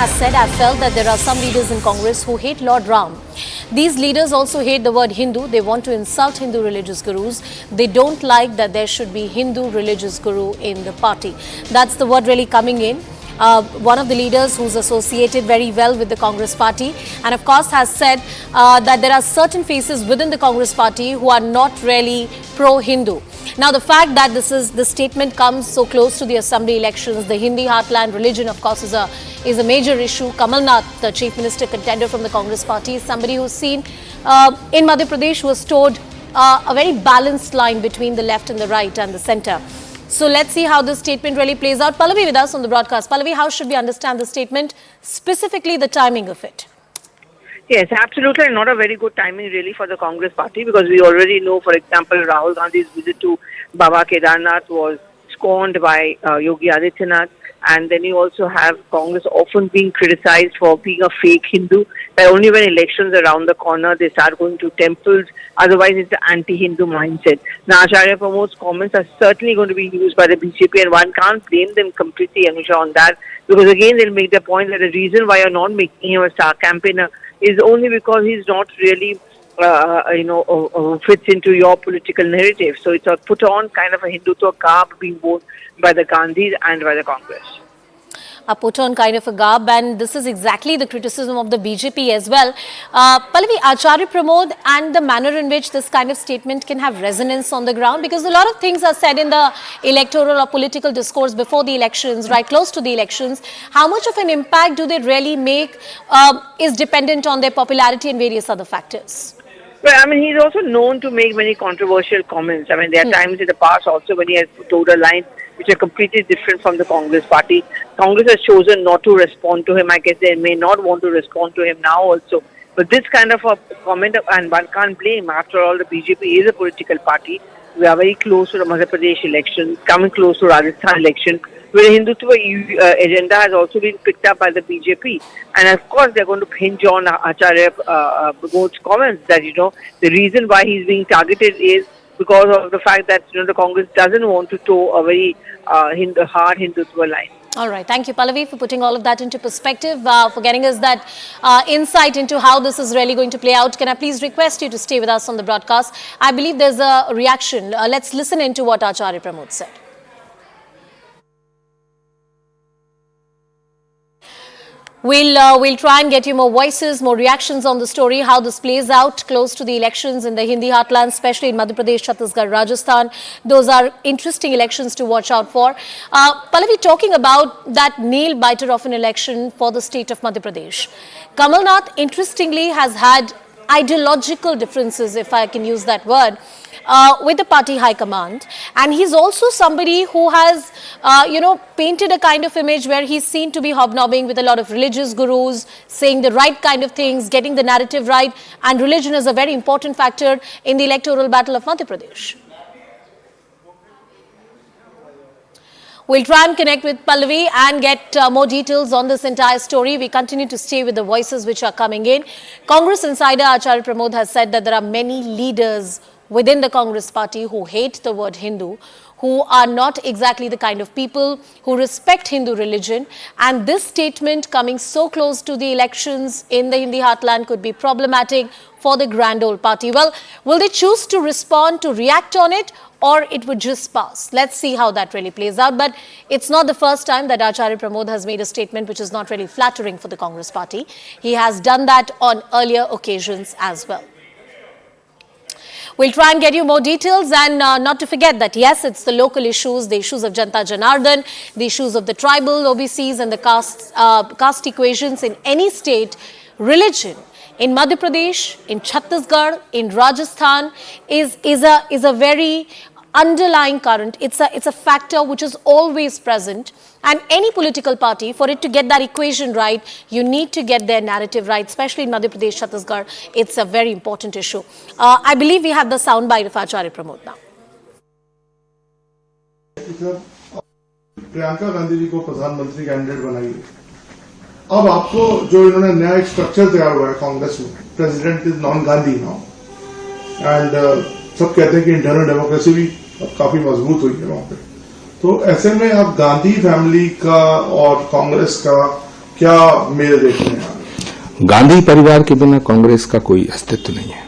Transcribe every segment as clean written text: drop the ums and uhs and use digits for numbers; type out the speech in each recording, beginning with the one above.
has said, I felt that there are some leaders in Congress who hate Lord Ram. These leaders also hate the word Hindu. They want to insult Hindu religious gurus. They don't like that there should be Hindu religious guru in the party. That's the word really coming in. One of the leaders who's associated very well with the Congress party and of course has said that there are certain faces within the Congress party who are not really pro-Hindu. Now, the fact that this statement comes so close to the assembly elections, the Hindi heartland religion, of course, is a major issue. Kamal Nath, the chief minister contender from the Congress party, is somebody who's seen in Madhya Pradesh who has stored a very balanced line between the left and the right and the centre. So let's see how this statement really plays out. Pallavi with us on the broadcast. Pallavi, how should we understand the statement, specifically the timing of it? Yes, absolutely not a very good timing really for the Congress party, because we already know, for example, Rahul Gandhi's visit to Baba Kedarnath was scorned by Yogi Adityanath, and then you also have Congress often being criticized for being a fake Hindu, that only when elections are around the corner they start going to temples, otherwise it's the anti-Hindu mindset. Now Acharya Pramod's comments are certainly going to be used by the BJP, and one can't blame them completely, Anusha, on that, because again they'll make the point that the reason why you're not making him a star campaigner is only because he's not really, fits into your political narrative. So it's a put on kind of a Hindutva garb being worn by the Gandhis and by the Congress. A put on kind of a garb, and this is exactly the criticism of the BJP as well. Pallavi, Acharya Pramod and the manner in which this kind of statement can have resonance on the ground, because a lot of things are said in the electoral or political discourse before the elections, right close to the elections. How much of an impact do they really make is dependent on their popularity and various other factors. Well, I mean, he's also known to make many controversial comments. I mean, there are times in the past also when he has told a line which are completely different from the Congress party. Congress has chosen not to respond to him. I guess they may not want to respond to him now also. But this kind of a comment, and one can't blame. After all, the BJP is a political party. We are very close to the Madhya Pradesh election, coming close to Rajasthan election, where the Hindutva agenda has also been picked up by the BJP. And of course, they're going to hinge on Acharya Pramod's comments that, the reason why he's being targeted is because of the fact that, the Congress doesn't want to toe a very hard Hindutva line. All right. Thank you, Pallavi, for putting all of that into perspective, for getting us that insight into how this is really going to play out. Can I please request you to stay with us on the broadcast? I believe there's a reaction. Let's listen into what Acharya Pramod said. We'll try and get you more voices, more reactions on the story, how this plays out close to the elections in the Hindi heartland, especially in Madhya Pradesh, Chhattisgarh, Rajasthan. Those are interesting elections to watch out for. Pallavi, talking about that nail-biter of an election for the state of Madhya Pradesh. Kamal Nath, interestingly, has had ideological differences, if I can use that word, with the party high command, and he's also somebody who has painted a kind of image where he's seen to be hobnobbing with a lot of religious gurus, saying the right kind of things, getting the narrative right, and religion is a very important factor in the electoral battle of Madhya Pradesh. We'll try and connect with Pallavi and get more details on this entire story. We continue to stay with the voices which are coming in. Congress insider Acharya Pramod has said that there are many leaders within the Congress party who hate the word Hindu, who are not exactly the kind of people who respect Hindu religion. And this statement coming so close to the elections in the Hindi heartland could be problematic for the grand old party. Well, will they choose to respond, to react on it, or it would just pass? Let's see how that really plays out. But it's not the first time that Acharya Pramod has made a statement which is not really flattering for the Congress party. He has done that on earlier occasions as well. We'll try and get you more details, and not to forget that, yes, it's the local issues, the issues of Janta Janardhan, the issues of the tribal OBCs and the caste equations in any state. Religion in Madhya Pradesh, in Chhattisgarh, in Rajasthan is a very underlying current. It's a factor which is always present. And any political party, for it to get that equation right, you need to get their narrative right, especially in Madhya Pradesh, Chhattisgarh. It's a very important issue. I believe we have the soundbite of Acharya Pramod now. Priyanka Gandhi ji को प्रधानमंत्री candidate बनाइए. अब आपको जो इन्होंने नया एक structure तैयार हुआ है कांग्रेस में, president is non Gandhi now, and सब कहते हैं कि इंटरनल डेमोक्रेसी भी काफी मजबूत हुई है वहां पे. तो ऐसे में अब गांधी फैमिली का और कांग्रेस का क्या मेल देखने हैं आगे? गांधी परिवार के बिना कांग्रेस का कोई अस्तित्व नहीं है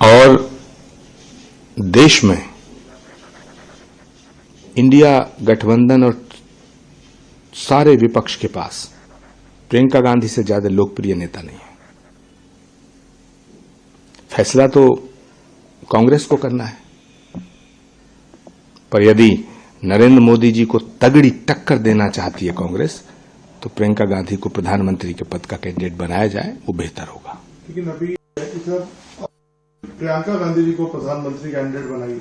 और देश में इंडिया गठबंधन और सारे विपक्ष के पास प्रियंका गांधी से ज्यादा लोकप्रिय नेता नहीं है। फैसला तो कांग्रेस को करना है, पर यदि नरेंद्र मोदी जी को तगड़ी टक्कर देना चाहती है कांग्रेस, तो प्रियंका गांधी को प्रधानमंत्री के पद का कैंडिडेट बनाया जाए, वो बेहतर होगा। लेकिन अभी सर प्रियंका गांधी जी को प्रधानमंत्री कैंडिडेट बनाइए,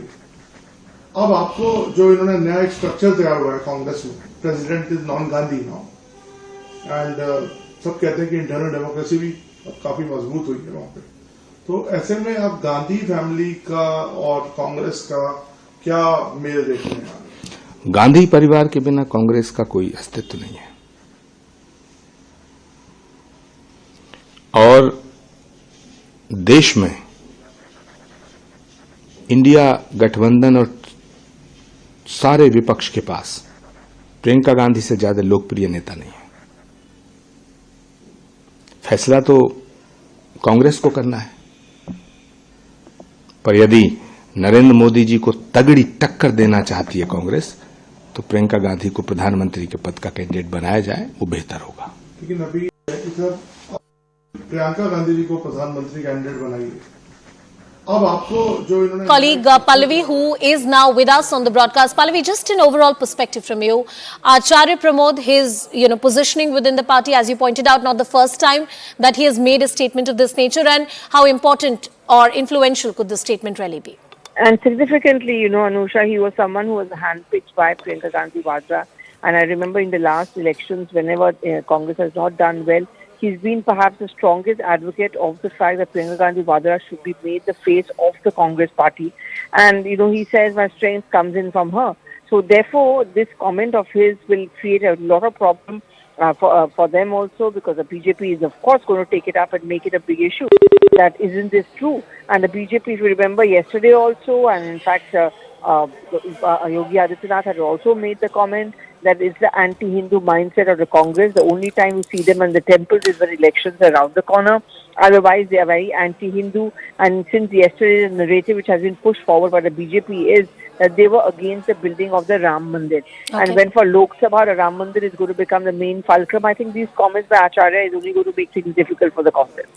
अब आपको जो इन्होंने नया एक स्ट्रक्चर तैयार हुआ है कांग्रेस में, president is non Gandhi now, and सब कहते हैं कि इंटरनल डेमोक्रेसी भी अब काफी मजबूत हुई है वहां पे, तो ऐसे में आप गांधी फैमिली का और कांग्रेस का क्या मेल देखने हैं आगे? गांधी परिवार के बिना कांग्रेस का कोई अस्तित्व नहीं है और देश में इंडिया गठबंधन और सारे विपक्ष के पास प्रियंका गांधी से ज्यादा लोकप्रिय नेता नहीं है। फैसला तो कांग्रेस को करना है, पर यदि नरेंद्र मोदी जी को तगड़ी टक्कर देना चाहती है कांग्रेस, तो प्रियंका गांधी को प्रधानमंत्री के पद का कैंडिडेट बनाया जाए, वो बेहतर होगा। लेकिन अभी सर प्रियंका गांधी जी को प्रधानमंत्री कैंडिडेट बनाइए, अब आपको जो इन्होंने Colleague Pallavi, who is now with us on the broadcast. Pallavi, just an overall perspective from you. Acharya Pramod, his positioning within the party, as you pointed out, not the first time that he has made a statement of this nature, and how important or influential could this statement really be? And significantly, Anusha, he was someone who was handpicked by Priyanka Gandhi Vadra. And I remember in the last elections, whenever Congress has not done well, he's been perhaps the strongest advocate of the fact that Priyanka Gandhi Vadra should be made the face of the Congress party. And, he says my strength comes in from her. So therefore, this comment of his will create a lot of problems for them also, because the BJP is of course going to take it up and make it a big issue. That isn't this true? And the BJP, if you remember yesterday also, and in fact Yogi Adityanath had also made the comment that it's the anti-Hindu mindset of the Congress. The only time you see them in the temples is when elections are around the corner. Otherwise, they are very anti-Hindu. And since yesterday, the narrative which has been pushed forward by the BJP is that they were against the building of the Ram Mandir. Okay. And when for Lok Sabha, the Ram Mandir is going to become the main fulcrum, I think these comments by Acharya is only going to make things difficult for the Congress.